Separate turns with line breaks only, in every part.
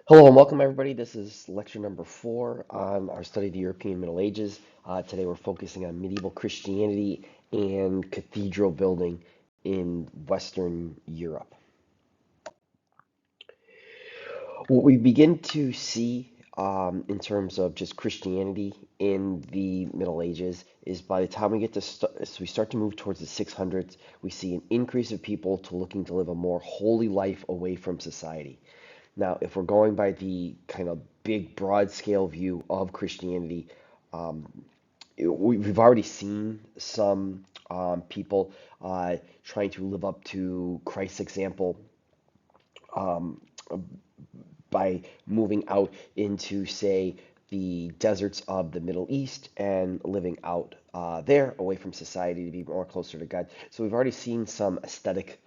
Hello and welcome everybody. This is lecture number 4 on our study of the European Middle Ages. Today we're focusing on medieval Christianity and cathedral building in Western Europe. What we begin to see in terms of just Christianity in the Middle Ages is by the time we get to we start to move towards the 600s, we see an increase of people to looking to live a more holy life away from society. Now, if we're going by the kind of big, broad scale view of Christianity, we've already seen some people trying to live up to Christ's example by moving out into, say, the deserts of the Middle East and living out there away from society to be more closer to God. So we've already seen some aesthetics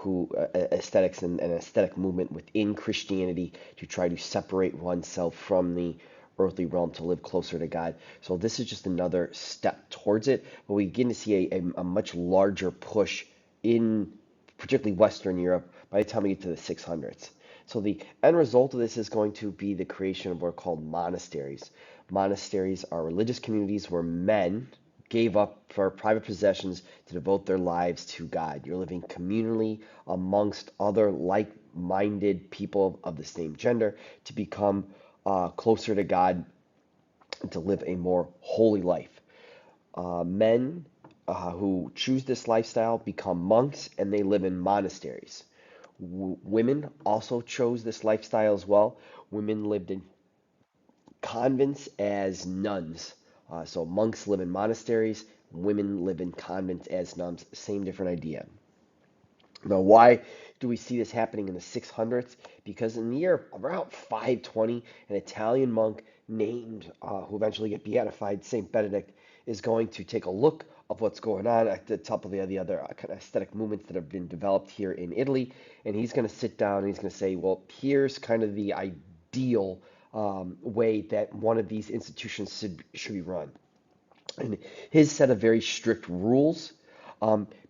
and an aesthetic movement within Christianity to try to separate oneself from the earthly realm to live closer to God. So this is just another step towards it, but we begin to see a much larger push in particularly Western Europe by the time we get to the 600s. So the end result of this is going to be the creation of what are called monasteries. Monasteries are religious communities where men gave up for private possessions to devote their lives to God. You're living communally amongst other like-minded people of the same gender to become closer to God and to live a more holy life. Men who choose this lifestyle become monks and they live in monasteries. Women also chose this lifestyle as well. Women lived in convents as nuns. So monks live in monasteries, women live in convents as nuns. Same different idea. Now, why do we see this happening in the 600s? Because in the year around 520, an Italian monk named, who eventually get beatified, Saint Benedict, is going to take a look of what's going on at the top of the other kind of aesthetic movements that have been developed here in Italy, and he's going to sit down and he's going to say, well, here's kind of the ideal way that one of these institutions should be run. And his set of very strict rules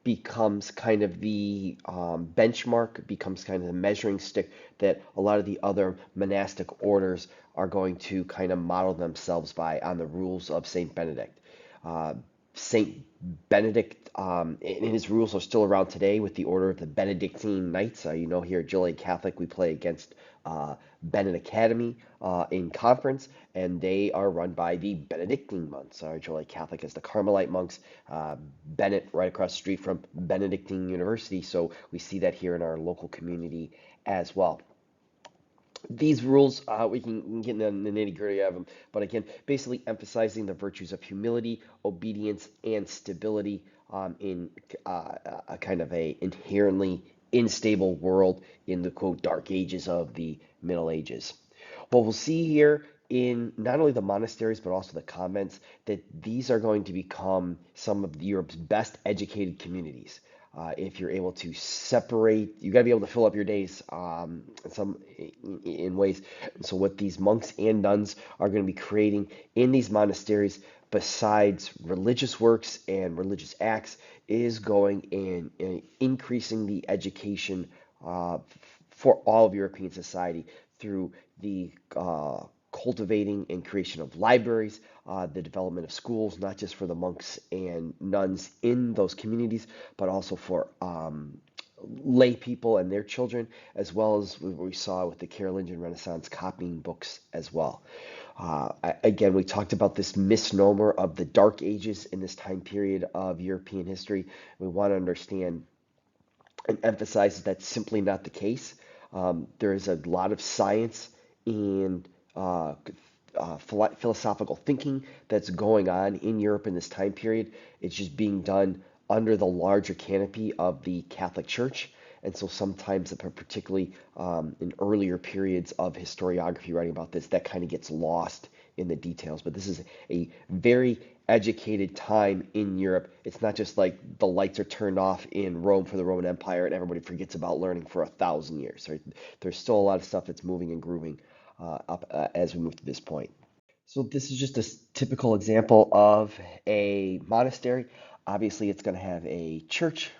becomes kind of the benchmark, becomes kind of the measuring stick that a lot of the other monastic orders are going to kind of model themselves by on the rules of Saint Benedict. Uh, Saint Benedict, and his rules are still around today with the Order of the Benedictine Knights. Here at Gillette Catholic, we play against Bennett Academy in conference, and they are run by the Benedictine monks. Gillette Catholic is the Carmelite monks. Bennett, right across the street from Benedictine University. So we see that here in our local community as well. These rules, we can get in the nitty gritty of them, but again, basically emphasizing the virtues of humility, obedience, and stability in a kind of a inherently unstable world in the quote dark ages of the Middle Ages. What we'll see here in not only the monasteries but also the convents that these are going to become some of Europe's best educated communities. If you're able to separate, you got to be able to fill up your days in ways. And so, what these monks and nuns are going to be creating in these monasteries, besides religious works and religious acts, is going and increasing the education for all of European society through the cultivating and creation of libraries, the development of schools, not just for the monks and nuns in those communities, but also for lay people and their children, as well as what we saw with the Carolingian Renaissance copying books as well. Again, we talked about this misnomer of the Dark Ages in this time period of European history. We want to understand and emphasize that that's simply not the case. There is a lot of science and philosophical thinking that's going on in Europe in this time period. It's just being done under the larger canopy of the Catholic Church. And so sometimes, particularly in earlier periods of historiography writing about this, that kind of gets lost in the details. But this is a very educated time in Europe. It's not just like the lights are turned off in Rome for the Roman Empire and everybody forgets about learning for 1,000 years. Right? There's still a lot of stuff that's moving and grooving up as we move to this point. So this is just a typical example of a monastery. Obviously, it's going to have a church,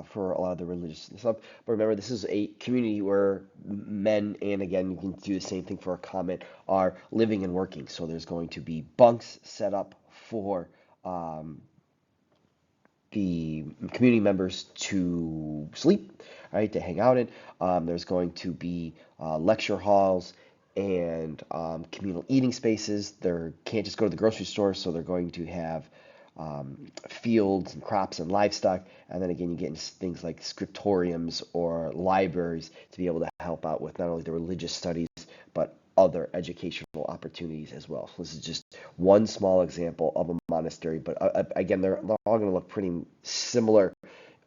for a lot of the religious stuff. But remember, this is a community where men, and again, you can do the same thing for a comment, are living and working. So there's going to be bunks set up for um, the community members to sleep, right, to hang out in. There's going to be lecture halls and communal eating spaces. They can't just go to the grocery store, so they're going to have fields and crops and livestock. And then again, you get into things like scriptoriums or libraries to be able to help out with not only the religious studies, but other educational opportunities as well. So this is just one small example of a monastery, but again, they're all going to look pretty similar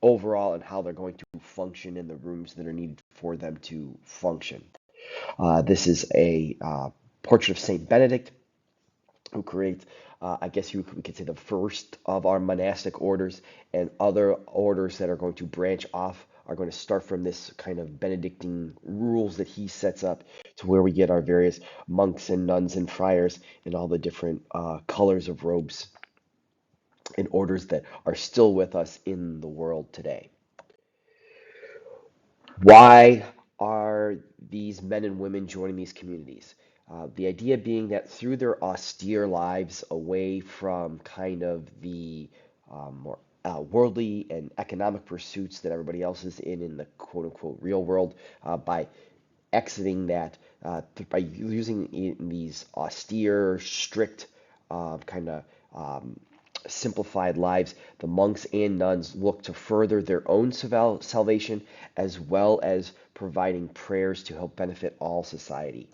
overall in how they're going to function in the rooms that are needed for them to function. This is a portrait of Saint Benedict, who creates, I guess we could say, the first of our monastic orders, and other orders that are going to branch off are going to start from this kind of Benedictine rules that he sets up to where we get our various monks and nuns and friars and all the different colors of robes and orders that are still with us in the world today. Why are these men and women joining these communities? The idea being that through their austere lives, away from kind of the more worldly and economic pursuits that everybody else is in the quote unquote real world, by exiting that, by using these austere, strict, kind of simplified lives, the monks and nuns look to further their own salvation as well as providing prayers to help benefit all society.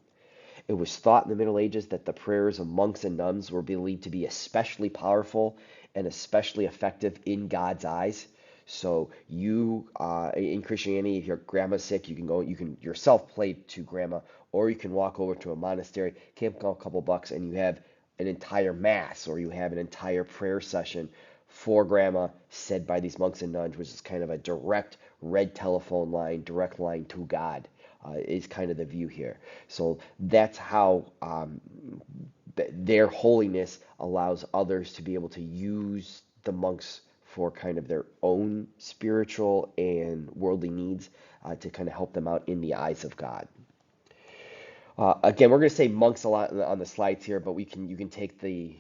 It was thought in the Middle Ages that the prayers of monks and nuns were believed to be especially powerful and especially effective in God's eyes. So you, in Christianity, if your grandma's sick, you can yourself pray to grandma, or you can walk over to a monastery, camp a couple bucks, and you have an entire mass, or you have an entire prayer session for grandma said by these monks and nuns, which is kind of a direct red telephone line, direct line to God, is kind of the view here. So that's how their holiness allows others to be able to use the monks for kind of their own spiritual and worldly needs, to kind of help them out in the eyes of God. Again, we're going to say monks a lot on the slides here, but you can take the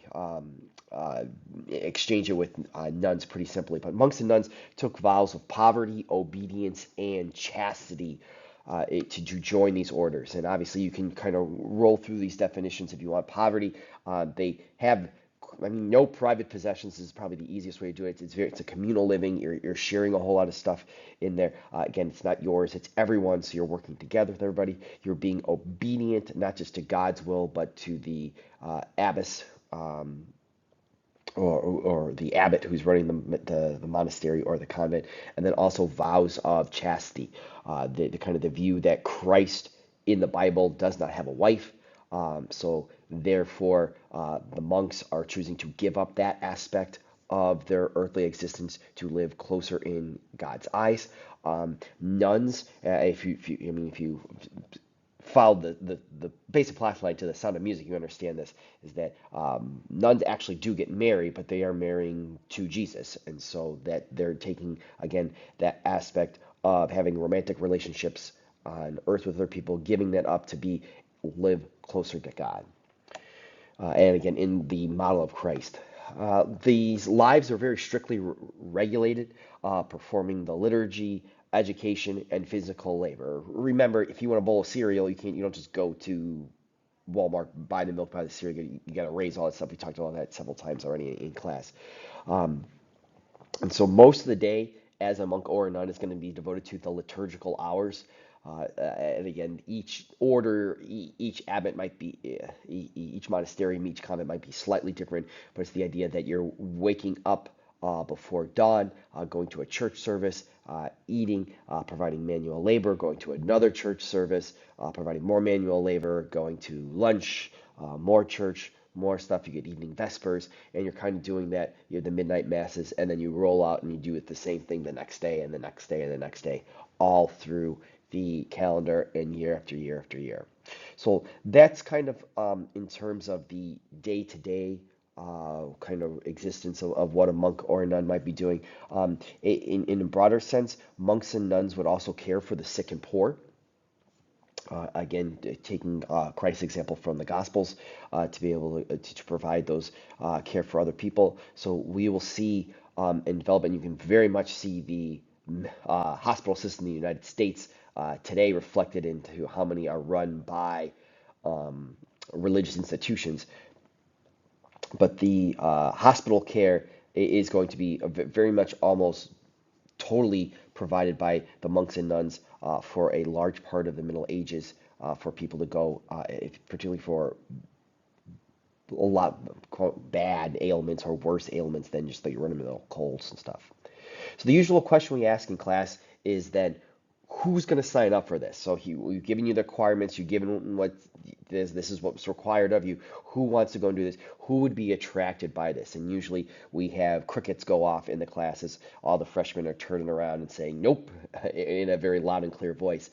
uh, exchange it with nuns pretty simply. But monks and nuns took vows of poverty, obedience, and chastity to join these orders. And obviously, you can kind of roll through these definitions if you want. Poverty, they have, I mean, no private possessions is probably the easiest way to do it. It's a communal living. You're sharing a whole lot of stuff in there. Again, it's not yours, it's everyone's. So you're working together with everybody. You're being obedient, not just to God's will, but to the abbess, or the abbot who's running the monastery or the convent, and then also vows of chastity, the kind of the view that Christ in the Bible does not have a wife, so therefore the monks are choosing to give up that aspect of their earthly existence to live closer in God's eyes. Nuns, if you followed the basic plot line to The Sound of Music, you understand this, is that nuns actually do get married, but they are marrying to Jesus. And so that they're taking, again, that aspect of having romantic relationships on earth with other people, giving that up to live closer to God. And again, in the model of Christ. These lives are very strictly regulated, performing the liturgy, education, and physical labor. Remember, if you want a bowl of cereal, you don't just go to Walmart, buy the milk, buy the cereal. You got to raise all that stuff. We talked about that several times already in class. And so most of the day as a monk or a nun is going to be devoted to the liturgical hours. And again, each order, each abbot might be, each monastery, each convent might be slightly different, but it's the idea that you're waking up before dawn, going to a church service, eating, providing manual labor, going to another church service, providing more manual labor, going to lunch, more church, more stuff. You get evening vespers, and you're kind of doing that. You have the midnight masses, and then you roll out and you do it the same thing the next day and the next day and the next day, all through the calendar and year after year after year. So that's kind of in terms of the day-to-day kind of existence of what a monk or a nun might be doing. In a broader sense, monks and nuns would also care for the sick and poor. Again, taking Christ's example from the Gospels to be able to provide those care for other people. So we will see in development, you can very much see the hospital system in the United States today reflected into how many are run by religious institutions. But the hospital care is going to be very much almost totally provided by the monks and nuns for a large part of the Middle Ages for people to go, particularly for a lot quote, bad ailments or worse ailments than just the run-of-the-mill colds and stuff. So the usual question we ask in class is then, who's going to sign up for this? So we've given you the requirements, you've given what this is what's required of you. Who wants to go and do this? Who would be attracted by this? And usually we have crickets go off in the classes. All the freshmen are turning around and saying nope in a very loud and clear voice.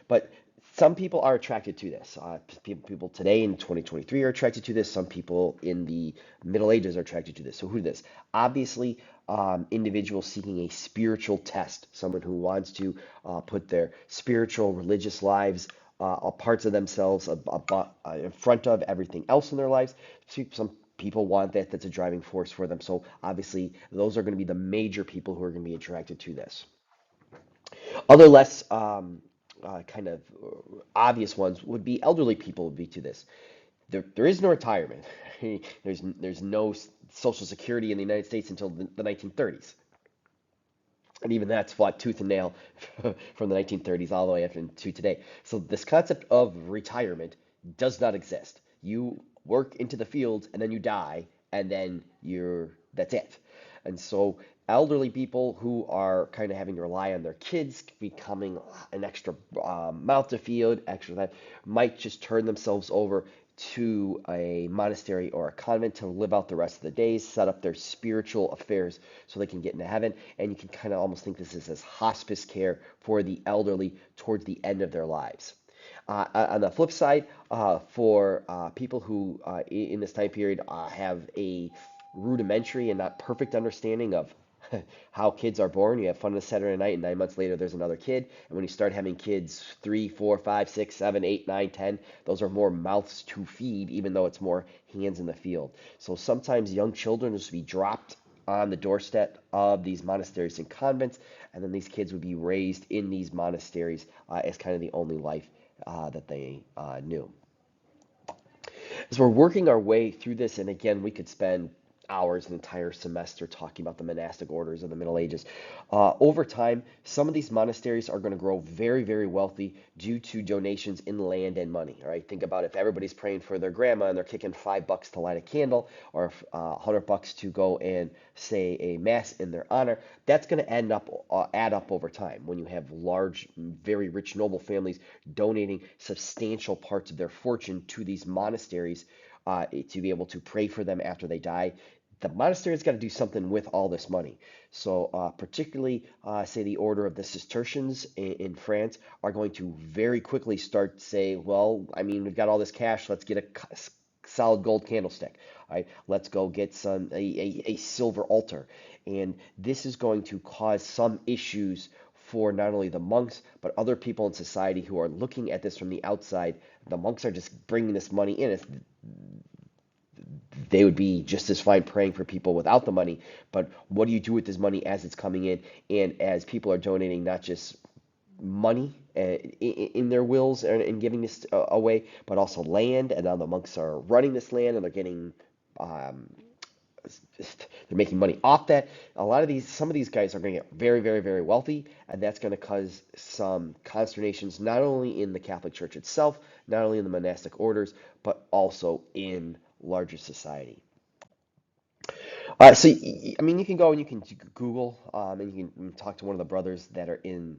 But some people are attracted to this. People today in 2023 are attracted to this. Some people in the Middle Ages are attracted to this. So who is this? Obviously, individuals seeking a spiritual test, someone who wants to put their spiritual, religious lives, parts of themselves in front of everything else in their lives. Some people want that. That's a driving force for them. So obviously, those are going to be the major people who are going to be attracted to this. Other less kind of obvious ones would be elderly people would be to this. There is no retirement. There's no Social Security in the United States until the 1930s. And even that's fought tooth and nail from the 1930s all the way up to today. So this concept of retirement does not exist. You work into the fields and then you die and then that's it. And so elderly people who are kind of having to rely on their kids becoming an extra mouth to feed, extra that might just turn themselves over to a monastery or a convent to live out the rest of the days, set up their spiritual affairs so they can get into heaven. And you can kind of almost think this is as hospice care for the elderly towards the end of their lives. On the flip side, for people who in this time period have a rudimentary and not perfect understanding of how kids are born. You have fun on a Saturday night, and 9 months later, there's another kid. And when you start having kids 3, 4, 5, 6, 7, 8, 9, 10, those are more mouths to feed, even though it's more hands in the field. So sometimes young children will just be dropped on the doorstep of these monasteries and convents, and then these kids would be raised in these monasteries as kind of the only life that they knew. As we're working our way through this, and again, we could spend hours, an entire semester talking about the monastic orders of the Middle Ages. Over time, some of these monasteries are going to grow very, very wealthy due to donations in land and money. All right, think about if everybody's praying for their grandma and they're kicking $5 to light a candle, or $100 to go and say a mass in their honor. That's going to add up over time when you have large, very rich noble families donating substantial parts of their fortune to these monasteries to be able to pray for them after they die. The monastery's got to do something with all this money. So particularly, say the order of the Cistercians in France are going to very quickly start to say, well, I mean, we've got all this cash, let's get a solid gold candlestick. All right, let's go get a silver altar. And this is going to cause some issues for not only the monks, but other people in society who are looking at this from the outside. The monks are just bringing this money in. They would be just as fine praying for people without the money. But what do you do with this money as it's coming in? And as people are donating not just money in their wills and giving this away, but also land. And now the monks are running this land and they're getting they're making money off that. Some of these guys are going to get very, very, very wealthy, and that's going to cause some consternations not only in the Catholic Church itself, not only in the monastic orders, but also in larger society. So, I mean, you can go and you can Google and you can talk to one of the brothers that are in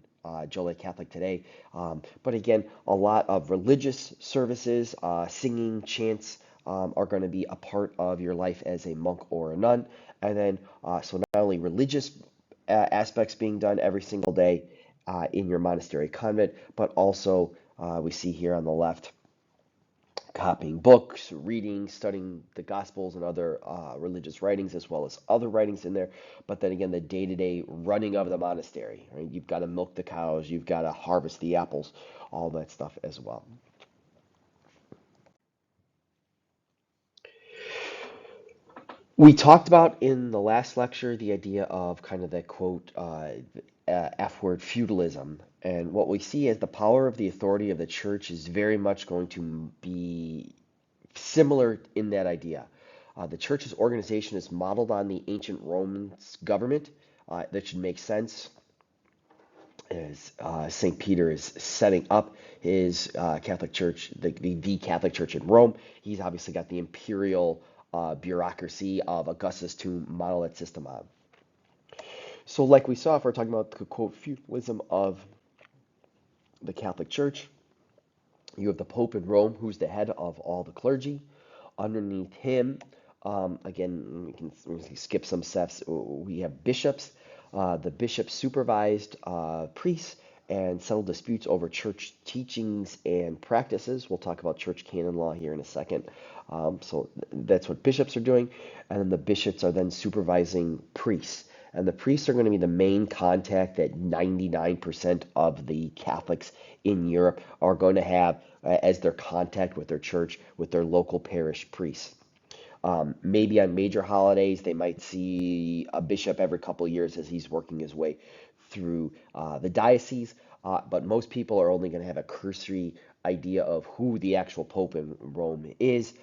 Joliet Catholic today. But again, a lot of religious services, singing, chants are going to be a part of your life as a monk or a nun. And then, so not only religious aspects being done every single day in your monastery convent, but also we see here on the left copying books, reading, studying the Gospels and other religious writings, as well as other writings in there. But then again, the day-to-day running of the monastery, right? You've got to milk the cows, you've got to harvest the apples, all that stuff as well. We talked about in the last lecture the idea of kind of that quote, F word feudalism. And what we see is the power of the authority of the church is very much going to be similar in that idea. The church's organization is modeled on the ancient Roman government. That should make sense as St. Peter is setting up his Catholic Church, the Catholic Church in Rome. He's obviously got the imperial bureaucracy of Augustus to model that system on. So, like we saw, if we're talking about the quote feudalism of the Catholic Church, you have the Pope in Rome, who's the head of all the clergy. Underneath him, again, we can skip some steps. We have bishops. The bishops supervised priests and settled disputes over church teachings and practices. We'll talk about church canon law here in a second. So that's what bishops are doing. And then the bishops are then supervising priests. And the priests are going to be the main contact that 99% of the Catholics in Europe are going to have as their contact with their church, with their local parish priests. Maybe on major holidays, they might see a bishop every couple of years as he's working his way through the diocese. But most people are only going to have a cursory idea of who the actual pope in Rome is,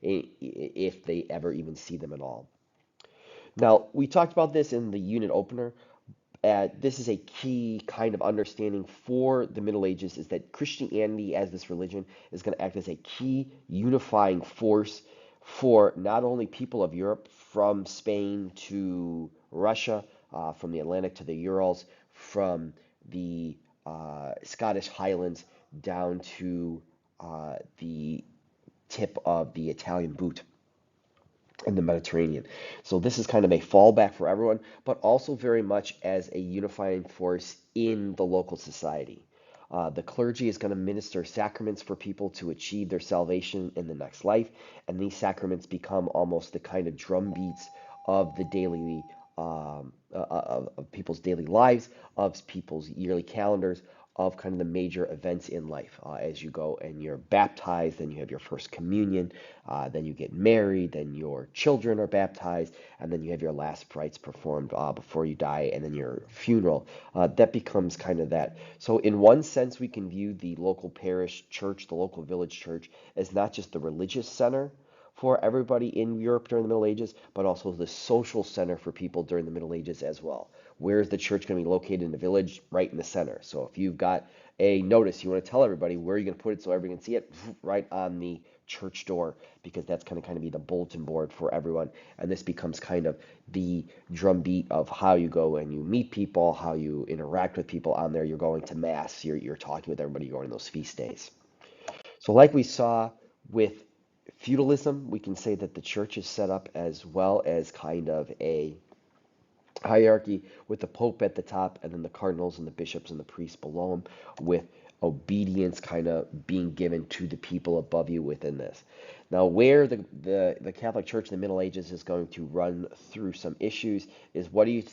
if they ever even see them at all. Now, we talked about this in the unit opener. This is a key kind of understanding for the Middle Ages, is that Christianity as this religion is going to act as a key unifying force for not only people of Europe, from Spain to Russia, from the Atlantic to the Urals, from the Scottish Highlands down to the tip of the Italian boot in the Mediterranean. So this is kind of a fallback for everyone, but also very much as a unifying force in the local society. The clergy is going to minister sacraments for people to achieve their salvation in the next life, and these sacraments become almost the kind of drum beats of the daily of people's daily lives, of people's yearly calendars, of kind of the major events in life. As you go and you're baptized, then you have your first communion, then you get married, then your children are baptized, and then you have your last rites performed before you die, and then your funeral. That becomes kind of that. So, in one sense, we can view the local parish church, the local village church, as not just the religious center for everybody in Europe during the Middle Ages, but also the social center for people during the Middle Ages as well. Where is the church going to be located in the village? Right in the center. So if you've got a notice, you want to tell everybody where you're going to put it so everyone can see it, right on the church door, because that's going to kind of be the bulletin board for everyone. And this becomes kind of the drumbeat of how you go and you meet people, how you interact with people on there. You're going to mass, you're talking with everybody, going those feast days. So like we saw with feudalism, we can say that the church is set up as well as kind of a hierarchy with the pope at the top, and then the cardinals and the bishops and the priests below him, with obedience kind of being given to the people above you within this. Now, where the Catholic Church in the Middle Ages is going to run through some issues is, what do you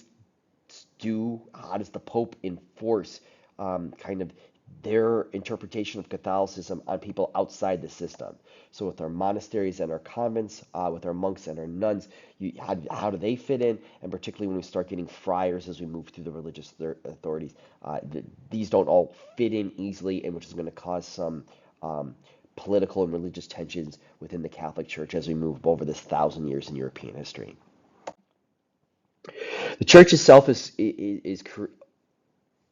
do? How does the Pope enforce kind of their interpretation of Catholicism on people outside the system? So with our monasteries and our convents, with our monks and our nuns, how do they fit in? And particularly when we start getting friars as we move through the religious authorities, these don't all fit in easily, and which is going to cause some political and religious tensions within the Catholic Church as we move over this 1,000 years in European history. The church itself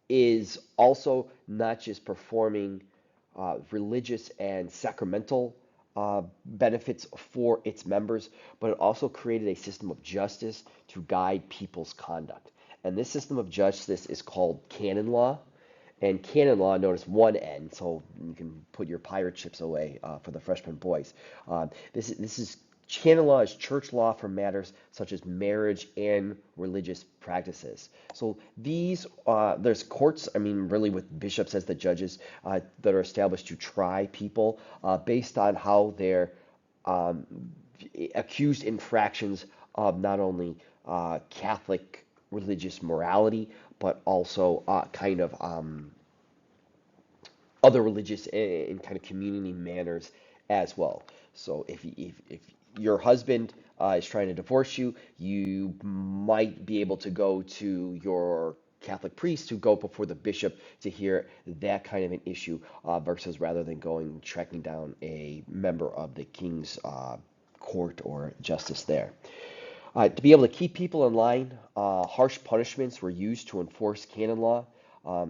is also not just performing religious and sacramental benefits for its members, but it also created a system of justice to guide people's conduct. And this system of justice is called canon law. And canon law, notice one N, so you can put your pirate ships away for the freshman boys. This is Canon law is church law for matters such as marriage and religious practices. So these, there's courts, I mean, really with bishops as the judges, that are established to try people based on how they're um, accused infractions of not only Catholic religious morality, but also kind of other religious and kind of community manners as well. So if your husband is trying to divorce you, you might be able to go to your Catholic priest to go before the bishop to hear that kind of an issue versus rather than going tracking down a member of the king's court or justice there. To be able to keep people in line, harsh punishments were used to enforce canon law.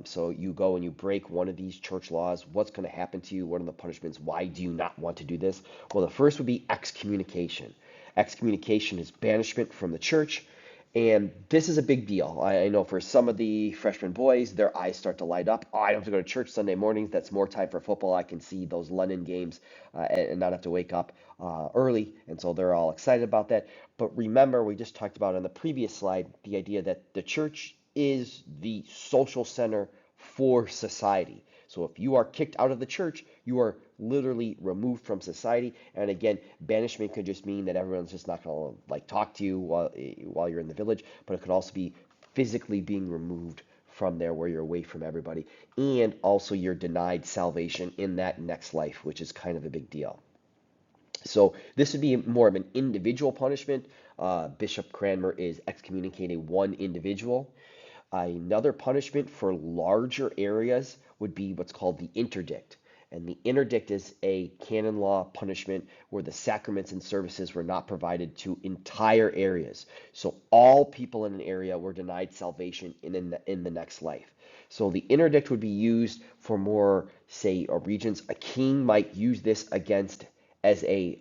So you go and you break one of these church laws. What's going to happen to you? What are the punishments? Why do you not want to do this? Well, the first would be excommunication. Excommunication is banishment from the church. And this is a big deal. I know for some of the freshman boys, their eyes start to light up. Oh, I don't have to go to church Sunday mornings. That's more time for football. I can see those London games and not have to wake up early. And so they're all excited about that. But remember, we just talked about on the previous slide the idea that the church is the social center for society. So if you are kicked out of the church, you are literally removed from society. And again, banishment could just mean that everyone's just not going to like talk to you while you're in the village, but it could also be physically being removed from there where you're away from everybody. And also you're denied salvation in that next life, which is kind of a big deal. So this would be more of an individual punishment. Bishop Cranmer is excommunicating one individual. Another punishment for larger areas would be what's called the interdict. And the interdict is a canon law punishment where the sacraments and services were not provided to entire areas. So all people in an area were denied salvation in the next life. So the interdict would be used for more, say, regions. A king might use this against as a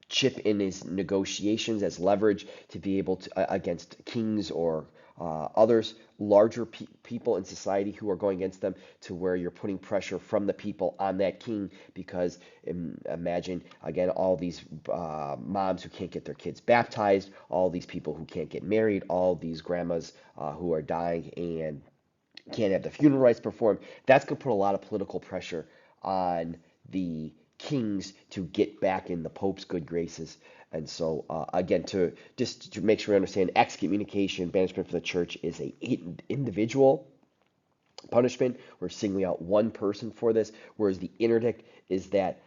chip in his negotiations as leverage to be able to against kings or others, larger people in society who are going against them, to where you're putting pressure from the people on that king because imagine again all these moms who can't get their kids baptized, all these people who can't get married, all these grandmas who are dying and can't have the funeral rites performed. That's going to put a lot of political pressure on the kings to get back in the Pope's good graces. And so, again, to just to make sure we understand, excommunication, banishment from the church is a individual punishment. We're singling out one person for this, whereas the interdict is that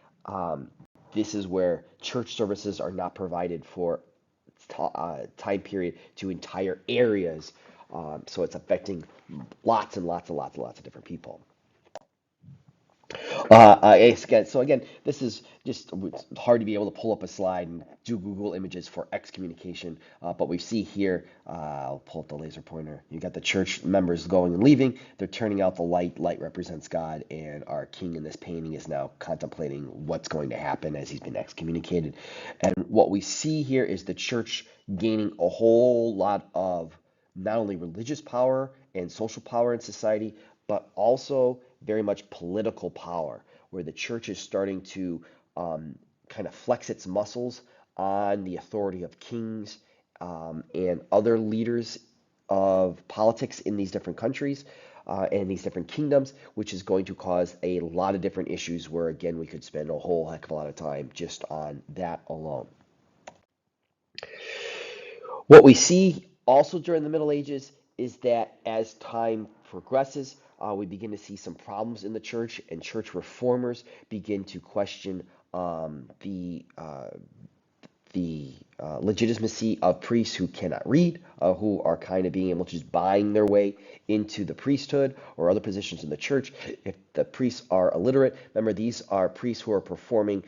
this is where church services are not provided for time period to entire areas. So it's affecting lots and lots and lots and lots of different people. Again, so again, this is just it's hard to be able to pull up a slide and do Google images for excommunication, but we see here, I'll pull up the laser pointer. You got the church members going and leaving. They're turning out the light. Light represents God, and our king in this painting is now contemplating what's going to happen as he's been excommunicated. And what we see here is the church gaining a whole lot of not only religious power and social power in society, but also very much political power, where the church is starting to kind of flex its muscles on the authority of kings and other leaders of politics in these different countries and these different kingdoms, which is going to cause a lot of different issues where, again, we could spend a whole heck of a lot of time just on that alone. What we see also during the Middle Ages is that as time progresses, we begin to see some problems in the church, and church reformers begin to question the legitimacy of priests who cannot read, who are kind of being able to just buying their way into the priesthood or other positions in the church. If the priests are illiterate, remember these are priests who are performing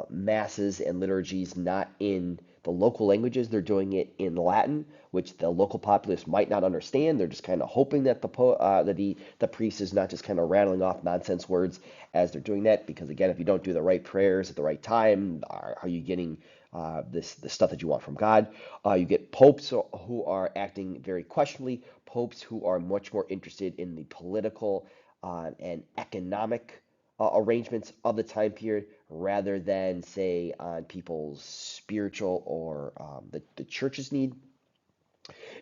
masses and liturgies not in the local languages. They're doing it in Latin, which the local populace might not understand. They're just kind of hoping that the priest is not just kind of rattling off nonsense words as they're doing that. Because again, if you don't do the right prayers at the right time, are you getting the stuff that you want from God? You get popes who are acting very questionably, popes who are much more interested in the political and economic arrangements of the time period rather than, say, on people's spiritual or the church's need.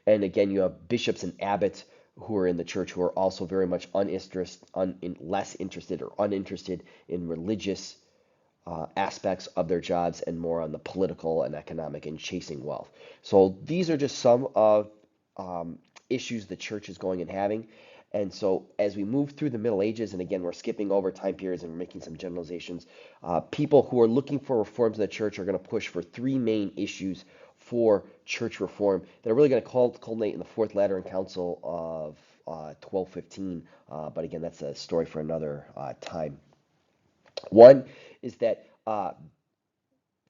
And again, you have bishops and abbots who are in the church who are also very much less interested or uninterested in religious aspects of their jobs and more on the political and economic and chasing wealth. So these are just some of issues the church is going and having. And so as we move through the Middle Ages, and again, we're skipping over time periods and we're making some generalizations, people who are looking for reforms in the church are going to push for three main issues for church reform that are really going to culminate in the Fourth Lateran Council of 1215. But again, that's a story for another time. One is that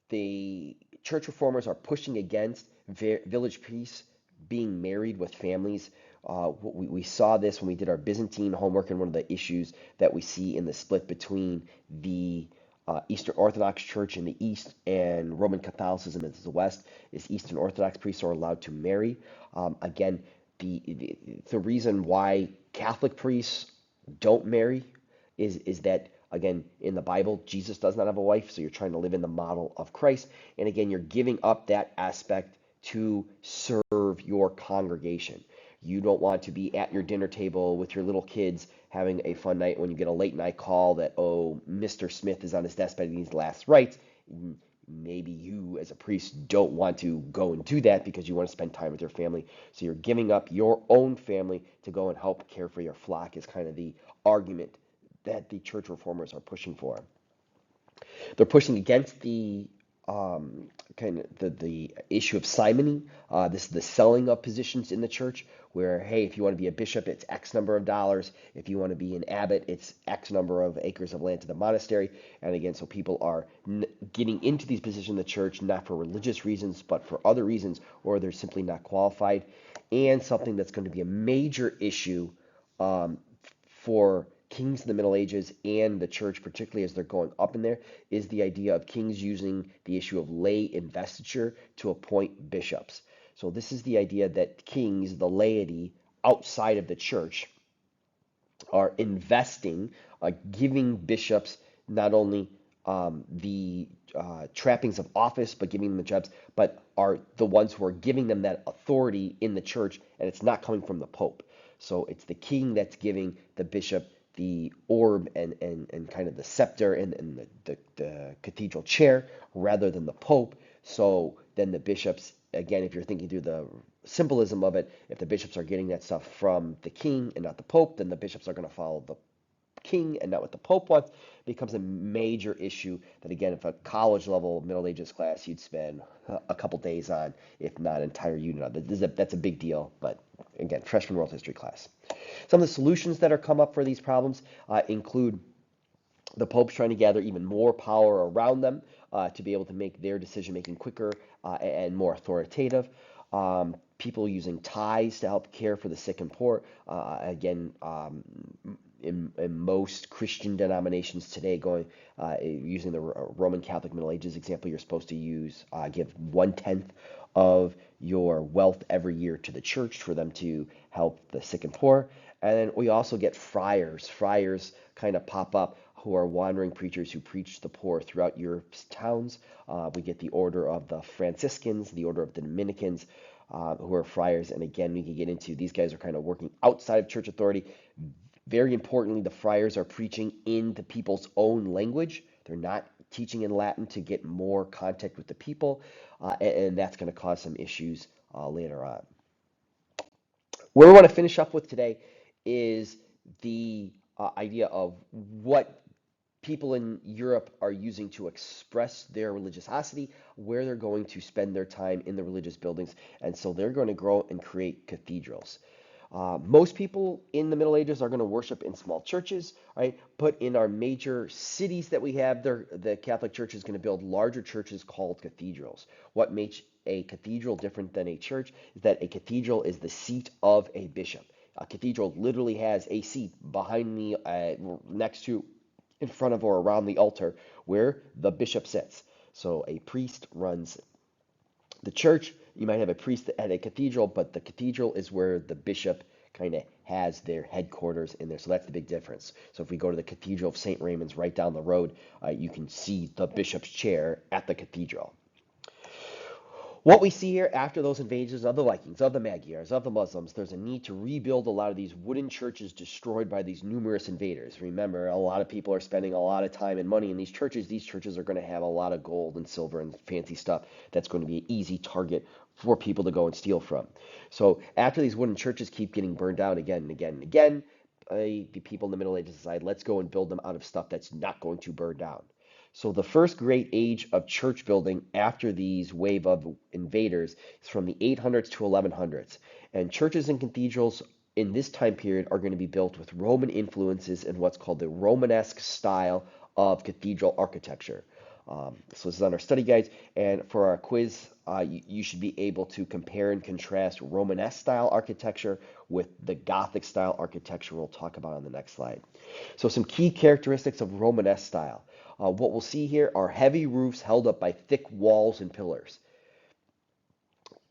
the church reformers are pushing against village priests being married with families. We saw this when we did our Byzantine homework, and one of the issues that we see in the split between the Eastern Orthodox Church in the East and Roman Catholicism in the West is Eastern Orthodox priests are allowed to marry. Again, the reason why Catholic priests don't marry is that again in the Bible Jesus does not have a wife, so you're trying to live in the model of Christ, and again you're giving up that aspect to serve your congregation. You don't want to be at your dinner table with your little kids having a fun night when you get a late night call that, oh, Mr. Smith is on his deathbed and needs last rites. Maybe you as a priest don't want to go and do that because you want to spend time with your family. So you're giving up your own family to go and help care for your flock is kind of the argument that the church reformers are pushing for. They're pushing against the kind of the issue of simony. This is the selling of positions in the church, where hey, if you want to be a bishop, it's X number of dollars. If you want to be an abbot, it's X number of acres of land to the monastery. And again, so people are getting into these positions in the church not for religious reasons, but for other reasons, or they're simply not qualified. And something that's going to be a major issue for kings in the Middle Ages and the church, particularly as they're going up in there, is the idea of kings using the issue of lay investiture to appoint bishops. So this is the idea that kings, the laity outside of the church, are investing, giving bishops not only the trappings of office, but giving them the jobs, but are the ones who are giving them that authority in the church, and it's not coming from the Pope. So it's the king that's giving the bishop the orb and kind of the scepter and the cathedral chair rather than the Pope. So then the bishops, again, if you're thinking through the symbolism of it, if the bishops are getting that stuff from the king and not the Pope, then the bishops are going to follow the king and not what the Pope wants. It becomes a major issue that, again, if a college level Middle Ages class, you'd spend a couple days on, if not entire unit on. That's a big deal, but again, freshman world history class. Some of the solutions that are come up for these problems include the popes trying to gather even more power around them to be able to make their decision making quicker and more authoritative. People using tithes to help care for the sick and poor. Again, in most Christian denominations today, going using the Roman Catholic Middle Ages example, you're supposed to give 1/10 of your wealth every year to the church for them to help the sick and poor. And then we also get friars. Friars kind of pop up who are wandering preachers who preach the poor throughout your towns. We get the order of the Franciscans, the order of the Dominicans, who are friars. And again, we can get into these guys are kind of working outside of church authority. Very importantly, the friars are preaching in the people's own language. They're not teaching in Latin to get more contact with the people, and that's going to cause some issues later on. Where we want to finish up with today is the idea of what people in Europe are using to express their religiosity, where they're going to spend their time in the religious buildings, and so they're going to grow and create cathedrals. Most people in the Middle Ages are going to worship in small churches, right? But in our major cities that we have, the Catholic Church is going to build larger churches called cathedrals. What makes a cathedral different than a church is that a cathedral is the seat of a bishop. A cathedral literally has a seat behind me, next to, in front of, or around the altar where the bishop sits. So a priest runs the church. You might have a priest at a cathedral, but the cathedral is where the bishop kind of has their headquarters in there. So that's the big difference. So if we go to the Cathedral of St. Raymond's right down the road, you can see the bishop's chair at the cathedral. What we see here after those invasions of the Vikings, of the Magyars, of the Muslims, there's a need to rebuild a lot of these wooden churches destroyed by these numerous invaders. Remember, a lot of people are spending a lot of time and money in these churches. These churches are going to have a lot of gold and silver and fancy stuff that's going to be an easy target for people to go and steal from. So after these wooden churches keep getting burned down again and again and again, the people in the Middle Ages decide, let's go and build them out of stuff that's not going to burn down. So the first great age of church building after these wave of invaders is from the 800s to 1100s. And churches and cathedrals in this time period are going to be built with Roman influences in what's called the Romanesque style of cathedral architecture. So this is on our study guides, and for our quiz, you should be able to compare and contrast Romanesque style architecture with the Gothic style architecture we'll talk about on the next slide. So some key characteristics of Romanesque style. What we'll see here are heavy roofs held up by thick walls and pillars.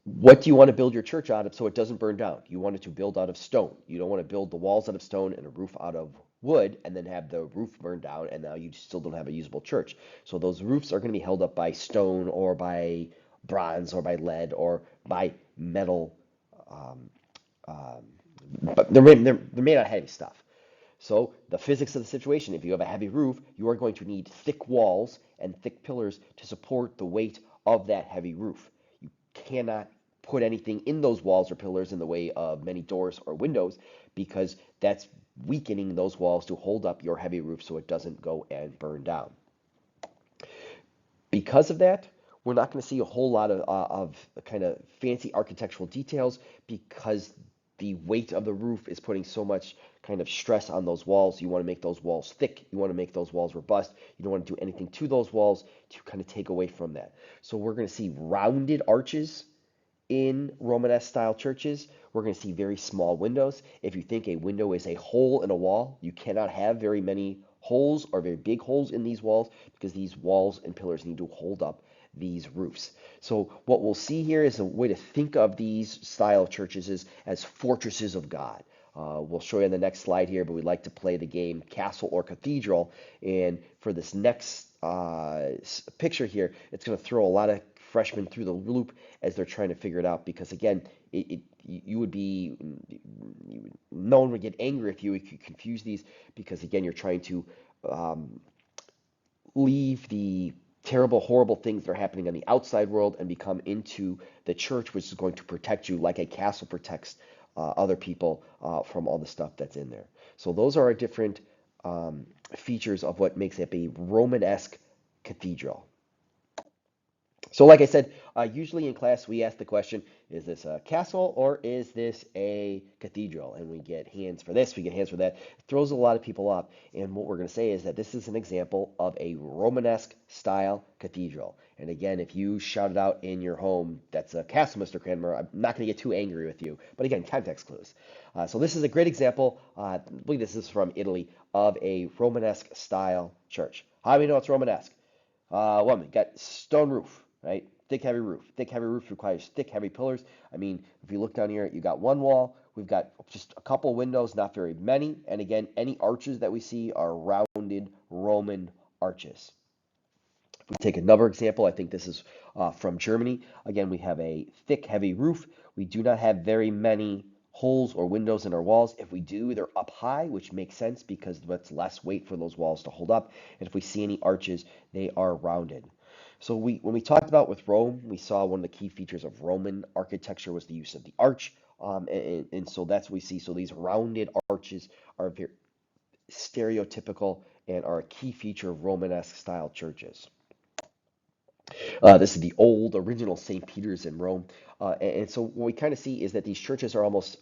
What do you want to build your church out of so it doesn't burn down? You want it to build out of stone. You don't want to build the walls out of stone and a roof out of wood and then have the roof burn down and now you still don't have a usable church. So those roofs are going to be held up by stone or by bronze or by lead or by metal. Um, but they're made out of heavy stuff. So the physics of the situation, if you have a heavy roof, you are going to need thick walls and thick pillars to support the weight of that heavy roof. You cannot put anything in those walls or pillars in the way of many doors or windows because that's weakening those walls to hold up your heavy roof so it doesn't go and burn down. Because of that, we're not going to see a whole lot of kind of fancy architectural details because the weight of the roof is putting so much kind of stress on those walls. You want to make those walls thick. You want to make those walls robust. You don't want to do anything to those walls to kind of take away from that. So we're going to see rounded arches in Romanesque style churches. We're going to see very small windows. If you think a window is a hole in a wall, you cannot have very many holes or very big holes in these walls because these walls and pillars need to hold up these roofs. So what we'll see here is a way to think of these style of churches is as fortresses of God. We'll show you on the next slide here, but we like to play the game castle or cathedral. And for this next picture here, it's going to throw a lot of freshmen through the loop as they're trying to figure it out because again, no one would get angry if you could confuse these because again, you're trying to leave the terrible, horrible things that are happening on the outside world and become into the church, which is going to protect you like a castle protects other people from all the stuff that's in there. So those are our different features of what makes up a Romanesque cathedral. So like I said, usually in class we ask the question, is this a castle or is this a cathedral? And we get hands for this, we get hands for that. It throws a lot of people off. And what we're going to say is that this is an example of a Romanesque style cathedral. And again, if you shout it out in your home, that's a castle, Mr. Cranmer, I'm not going to get too angry with you. But again, context clues. So this is a great example, I believe this is from Italy, of a Romanesque style church. How do we know it's Romanesque? Well, we got stone roof, right? Thick, heavy roof. Thick, heavy roof requires thick, heavy pillars. I mean, if you look down here, you got one wall. We've got just a couple windows, not very many. And again, any arches that we see are rounded Roman arches. If we take another example, I think this is from Germany. Again, we have a thick, heavy roof. We do not have very many holes or windows in our walls. If we do, they're up high, which makes sense because that's less weight for those walls to hold up. And if we see any arches, they are rounded. So when we talked about with Rome, we saw one of the key features of Roman architecture was the use of the arch. And so that's what we see. So these rounded arches are very stereotypical and are a key feature of Romanesque style churches. This is the old original St. Peter's in Rome. And so what we kind of see is that these churches are almost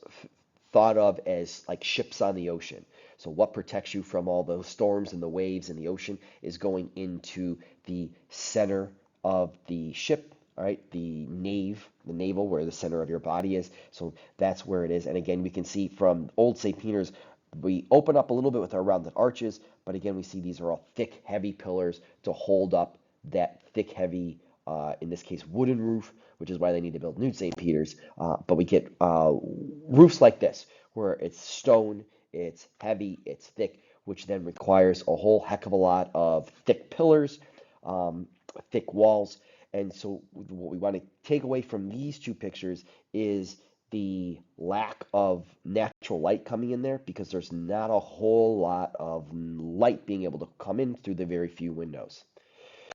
thought of as like ships on the ocean. So what protects you from all those storms and the waves in the ocean is going into the center of the ship, all right, the navel, where the center of your body is. So that's where it is. And again, we can see from old St. Peter's, we open up a little bit with our rounded arches, but again, we see these are all thick, heavy pillars to hold up that thick, heavy, in this case, wooden roof, which is why they need to build new St. Peter's. But we get roofs like this, where it's stone, it's heavy, it's thick, which then requires a whole heck of a lot of thick pillars, um, thick walls. And so what we want to take away from these two pictures is the lack of natural light coming in there, because there's not a whole lot of light being able to come in through the very few windows.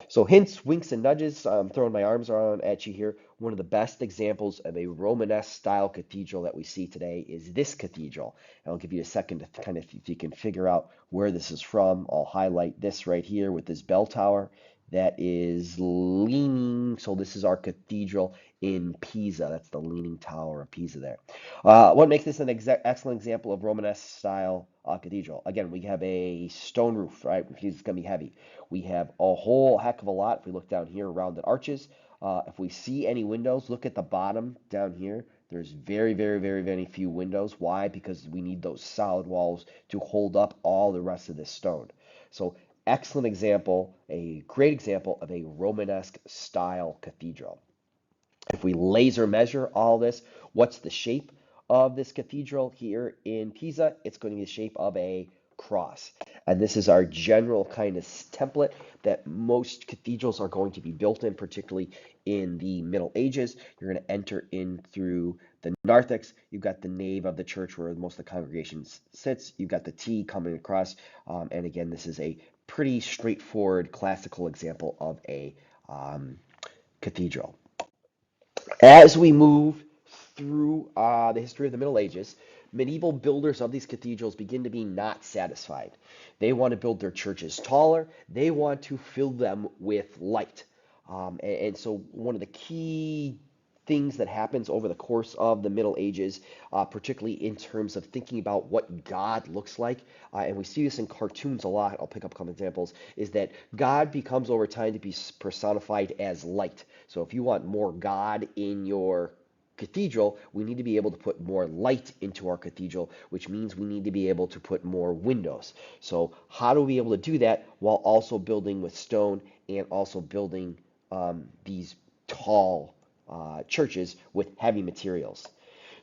So hints, winks, and nudges. I'm throwing my arms around at you here. One of the best examples of a Romanesque style cathedral that we see today is this cathedral. And I'll give you a second to kind of, if you can figure out where this is from, I'll highlight this right here with this bell tower that is leaning. So this is our cathedral in Pisa. That's the leaning tower of Pisa there. What makes this an excellent example of Romanesque style cathedral? Again, we have a stone roof, right? It's going to be heavy. We have a whole heck of a lot. If we look down here, rounded arches. If we see any windows, look at the bottom down here. There's very, very, very, very few windows. Why? Because we need those solid walls to hold up all the rest of this stone. So excellent example, a great example of a Romanesque style cathedral. If we laser measure all this, what's the shape of this cathedral here in Pisa? It's going to be the shape of a cross. And this is our general kind of template that most cathedrals are going to be built in, particularly in the Middle Ages. You're going to enter in through the narthex. You've got the nave of the church where most of the congregation sits. You've got the T coming across. And again, this is a pretty straightforward classical example of a cathedral. As we move through the history of the Middle Ages, medieval builders of these cathedrals begin to be not satisfied. They want to build their churches taller. They want to fill them with light. And so one of the key things that happens over the course of the Middle Ages, particularly in terms of thinking about what God looks like, and we see this in cartoons a lot. I'll pick up a couple examples. Is that God becomes over time to be personified as light. So if you want more God in your cathedral, we need to be able to put more light into our cathedral, which means we need to be able to put more windows. So how do we be able to do that while also building with stone and also building these tall churches with heavy materials?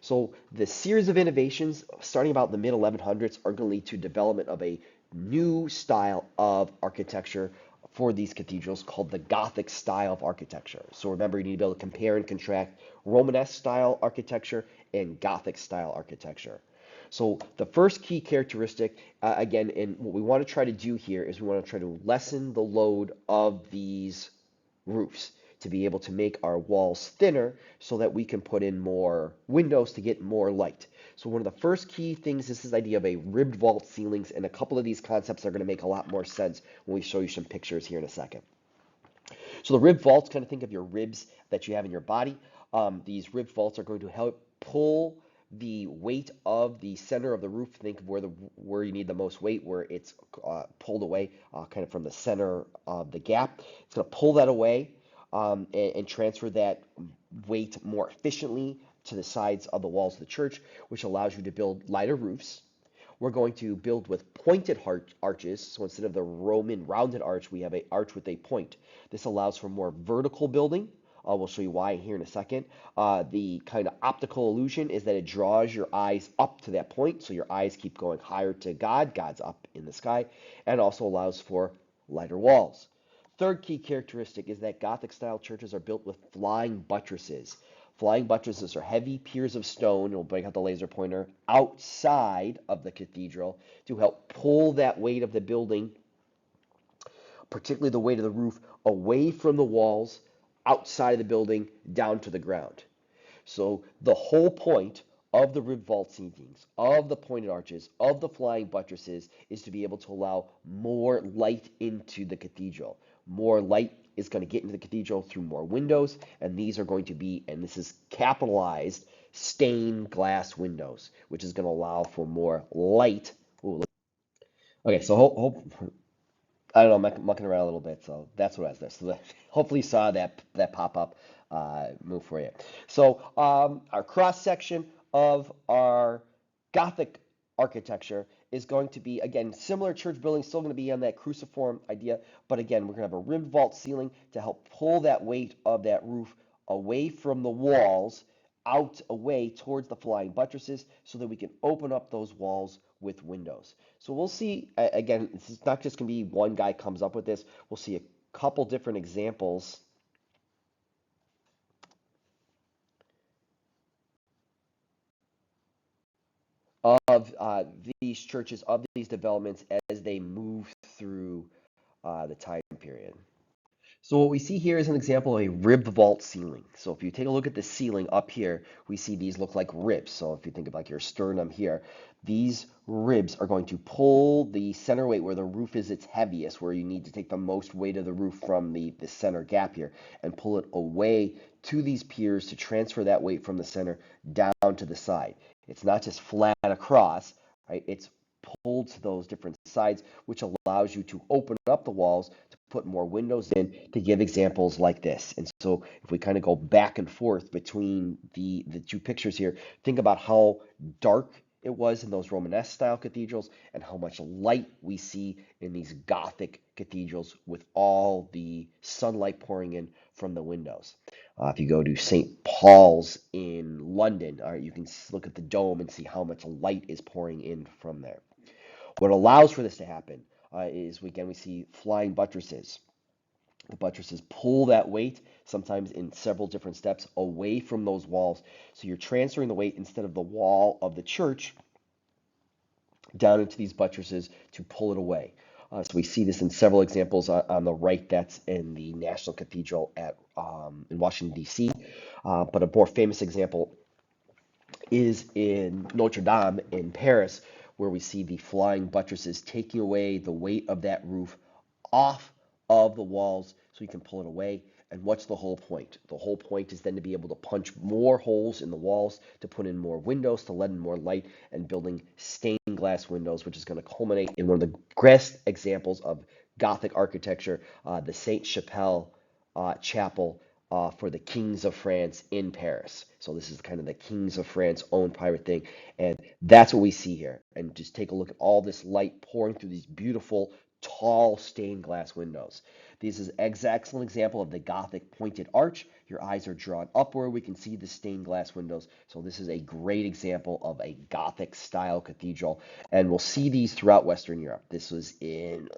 So the series of innovations starting about the mid 1100s are going to lead to development of a new style of architecture for these cathedrals called the Gothic style of architecture. So remember, you need to be able to compare and contrast Romanesque style architecture and Gothic style architecture. So the first key characteristic, again, and what we want to try to do here is we want to try to lessen the load of these roofs to be able to make our walls thinner so that we can put in more windows to get more light. So one of the first key things is this idea of a ribbed vault ceilings, and a couple of these concepts are going to make a lot more sense when we show you some pictures here in a second. So the ribbed vaults, kind of think of your ribs that you have in your body. These ribbed vaults are going to help pull the weight of the center of the roof. Think of where you need the most weight, where it's pulled away, kind of from the center of the gap. It's going to pull that away and transfer that weight more efficiently to the sides of the walls of the church, which allows you to build lighter roofs. We're going to build with pointed arches. So instead of the Roman rounded arch, we have an arch with a point. This allows for more vertical building. We'll show you why here in a second. The kind of optical illusion is that it draws your eyes up to that point, so your eyes keep going higher to God. God's up in the sky, and also allows for lighter walls. Third key characteristic is that Gothic style churches are built with flying buttresses. Flying buttresses are heavy piers of stone, we'll break out the laser pointer, outside of the cathedral to help pull that weight of the building, particularly the weight of the roof, away from the walls, outside of the building, down to the ground. So the whole point of the ribbed vault ceilings, of the pointed arches, of the flying buttresses is to be able to allow more light into the cathedral. More light is going to get into the cathedral through more windows, and these are going to be, and this is capitalized, stained glass windows, which is going to allow for more light. Ooh, okay, so I don't know, I'm mucking around a little bit, so that's what I was there. So hopefully you saw that pop up move for you. So our cross section of our Gothic architecture is going to be, again, similar church building, still going to be on that cruciform idea, but again, we're going to have a ribbed vault ceiling to help pull that weight of that roof away from the walls out away towards the flying buttresses so that we can open up those walls with windows. So we'll see, again, this is not just going to be one guy comes up with this. We'll see a couple different examples of these churches, of these developments as they move through the time period. So what we see here is an example of a ribbed vault ceiling. So if you take a look at the ceiling up here, we see these look like ribs. So if you think of like your sternum here, these ribs are going to pull the center weight where the roof is its heaviest, where you need to take the most weight of the roof from the center gap here, and pull it away to these piers to transfer that weight from the center down to the side. It's not just flat across, right? It's pulled to those different sides, which allows you to open up the walls to put more windows in to give examples like this. And so if we kind of go back and forth between the two pictures here, think about how dark it was in those Romanesque style cathedrals and how much light we see in these Gothic cathedrals with all the sunlight pouring in from the windows. If you go to St. Paul's in London, all right, you can look at the dome and see how much light is pouring in from there. What allows for this to happen is, again, we see flying buttresses. The buttresses pull that weight, sometimes in several different steps, away from those walls. So you're transferring the weight instead of the wall of the church down into these buttresses to pull it away. So we see this in several examples on the right. That's in the National Cathedral in Washington, D.C. But a more famous example is in Notre Dame in Paris, where we see the flying buttresses taking away the weight of that roof off of the walls so you can pull it away. And what's the whole point? The whole point is then to be able to punch more holes in the walls, to put in more windows, to let in more light, and building stained glass windows, which is going to culminate in one of the best examples of Gothic architecture, the Saint Chapelle chapel for the kings of France in Paris. So this is kind of the kings of France own private thing. And that's what we see here. And just take a look at all this light pouring through these beautiful, tall stained glass windows. This is an excellent example of the Gothic pointed arch. Your eyes are drawn upward. We can see the stained glass windows. So this is a great example of a Gothic style cathedral. And we'll see these throughout Western Europe. This was in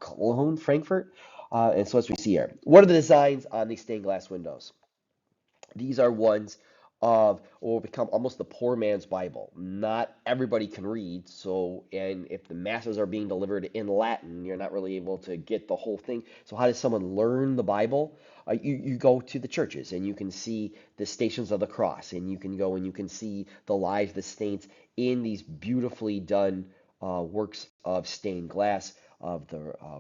Cologne, Frankfurt. And so as we see here, what are the designs on these stained glass windows? These are ones of what will become almost the poor man's Bible. Not everybody can read, so and if the masses are being delivered in Latin, you're not really able to get the whole thing. So how does someone learn the Bible? You go to the churches and you can see the Stations of the Cross, and you can go and you can see the lives of the saints in these beautifully done works of stained glass of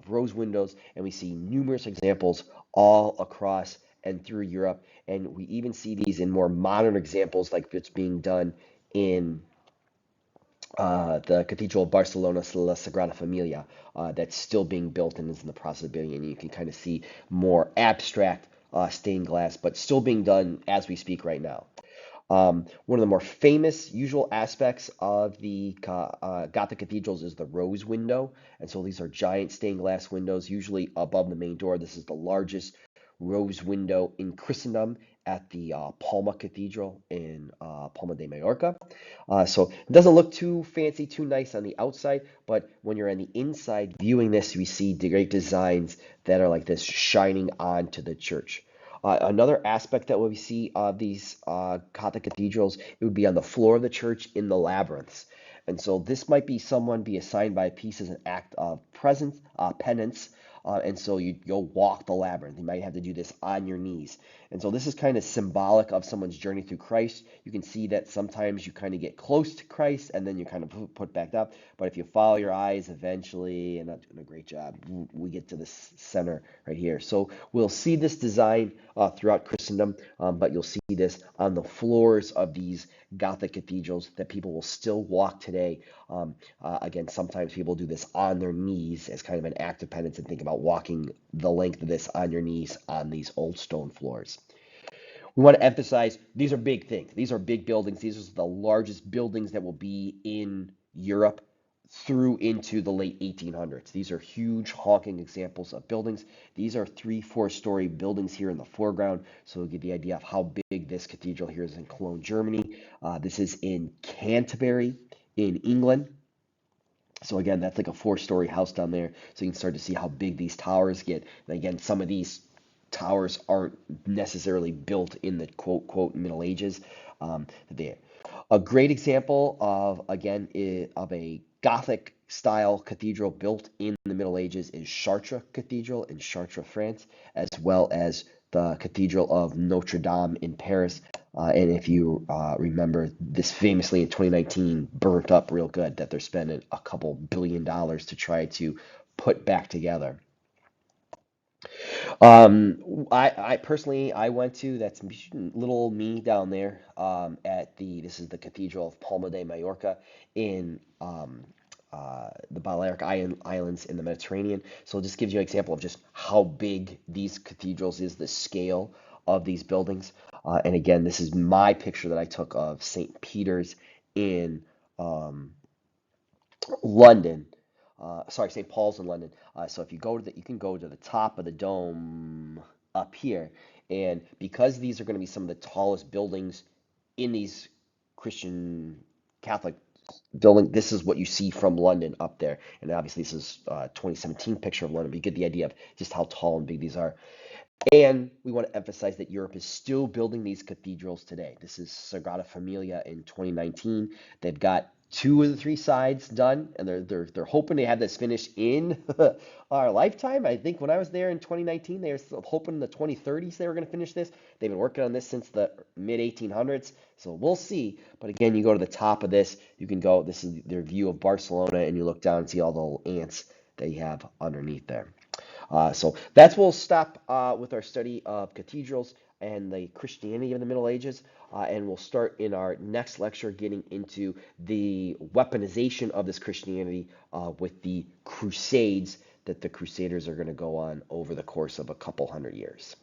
rose windows, and we see numerous examples all across and through Europe. And we even see these in more modern examples, like it's being done in the Cathedral of Barcelona, La Sagrada Familia, that's still being built and is in the process of building. And you can kind of see more abstract stained glass, but still being done as we speak right now. One of the more famous usual aspects of the Gothic cathedrals is the rose window. And so these are giant stained glass windows, usually above the main door. This is the largest rose window in Christendom at the Palma Cathedral in Palma de Mallorca. So it doesn't look too fancy, too nice on the outside, but when you're on the inside viewing this, we see the great designs that are like this shining onto the church. Another aspect that we see of these Gothic cathedrals, it would be on the floor of the church in the labyrinths. And so this might be someone be assigned by a piece as an act of penance. And so you go walk the labyrinth. You might have to do this on your knees. And so this is kind of symbolic of someone's journey through Christ. You can see that sometimes you kind of get close to Christ and then you kind of put back up. But if you follow your eyes eventually, and not doing a great job, we get to this center right here. So we'll see this design throughout Christendom, but you'll see this on the floors of these Gothic cathedrals that people will still walk today. Again, sometimes people do this on their knees as kind of an act of penance and think about walking the length of this on your knees on these old stone floors. We want to emphasize these are big things. These are big buildings. These are the largest buildings that will be in Europe through into the late 1800s. These are huge honking examples of buildings. These are 3, 4 story buildings here in the foreground. So we'll get the idea of how big this cathedral here is in Cologne, Germany. This is in Canterbury in England. So again, that's like a 4 story house down there. So you can start to see how big these towers get. And again, some of these towers aren't necessarily built in the quote Middle Ages. They a great example of, again, of a Gothic style cathedral built in the Middle Ages is Chartres Cathedral in Chartres, France, as well as the Cathedral of Notre Dame in Paris. And if you remember, this famously in 2019 burnt up real good, that they're spending a couple $1 billion to try to put back together. I personally I went to, that's little old me down there, at this is the Cathedral of Palma de Mallorca in the Balearic Islands in the Mediterranean. So it just gives you an example of just how big these cathedrals is, the scale of these buildings. And again, this is my picture that I took of St. Peter's in um, London. Sorry, St. Paul's in London. So if you go to you can go to the top of the dome up here, and because these are going to be some of the tallest buildings in these Christian Catholic building, this is what you see from London up there. And obviously, this is 2017 picture of London, but you get the idea of just how tall and big these are. And we want to emphasize that Europe is still building these cathedrals today. This is Sagrada Familia in 2019. They've got 2 of the 3 sides done, and they're hoping to have this finished in our lifetime. I think when I was there in 2019, they were still hoping in the 2030s they were going to finish this. They've been working on this since the mid 1800s, so we'll see. But again, you go to the top of this, you can go. This is their view of Barcelona, and you look down and see all the little ants that you have underneath there. So that's where we'll stop with our study of cathedrals and the Christianity of the Middle Ages. And we'll start in our next lecture getting into the weaponization of this Christianity with the Crusades that the Crusaders are going to go on over the course of a couple hundred years.